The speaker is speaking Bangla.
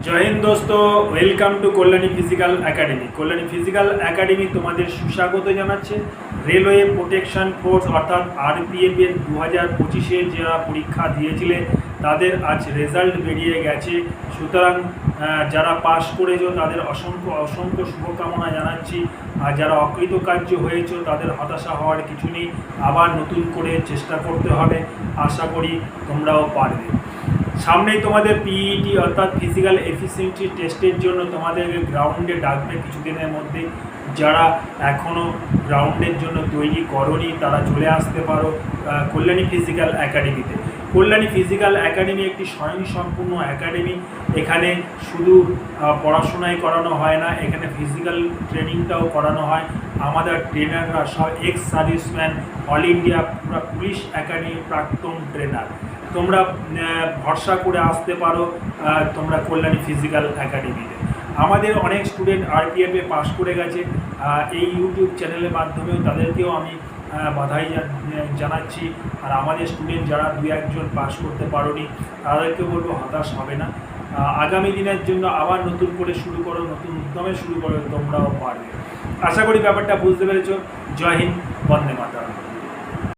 জয় হিন্দ দোস্ত, welcome to Kalyani physical academy. Kalyani physical academy তোমাদের সুস্বাগত জানাচ্ছে। রেলওয়ে প্রোটেকশন ফোর্স অর্থাৎ আরপিএফ এর 2025-এর যারা পরীক্ষা দিয়েছিলে তাদের আজ রেজাল্ট বেরিয়ে গেছে। সুতরাং যারা পাশ করেছো তাদের অসংখ্য অসংখ্য শুভকামনা জানাচ্ছি। আর যারা অকৃতকার্য হয়েছো তাদের হতাশা হওয়ার কিছু নেই, আবার নতুন করে চেষ্টা করতে হবে। আশা করি তোমরাও পারবে। সামনেই তোমাদের পিইটি অর্থাৎ ফিজিক্যাল এফিসিয়েন্সি টেস্টের জন্য তোমাদের গ্রাউন্ডে ডাকবে কিছুদিনের মধ্যে। যারা এখনও গ্রাউন্ডের জন্য তৈরি করনি তারা চলে আসতে পারো কল্যাণী ফিজিক্যাল একাডেমিতে। কল্যাণী ফিজিক্যাল একাডেমি একটি স্বয়ংসম্পূর্ণ একাডেমি। এখানে শুধু পড়াশোনাই করানো হয় না, এখানে ফিজিক্যাল ট্রেনিংটাও করানো হয়। আমাদের ট্রেনাররা সব ex serviceman, all India police একাডেমির প্রাক্তন ট্রেনার। তোমরা ভরসা করে আসতে পারো তোমরা কল্যাণী ফিজিক্যাল একাডেমিতে। আমাদের অনেক স্টুডেন্ট আরপিএফে পাস করে গেছে। এই ইউটিউব চ্যানেলের মাধ্যমেও তাদেরকেও আমি বাধাই জানাচ্ছি। আর আমাদের স্টুডেন্ট যারা দু একজন পাস করতে পারোনি তাদেরকে বলবো হতাশ হবে না। আগামী দিনের জন্য আবার নতুন করে শুরু করো, নতুন উদ্যমে শুরু করো, তোমরাও পারবে। আশা করি ব্যাপারটা বুঝতে পেরেছো। জয় হিন্দ, বন্দে মাতরম।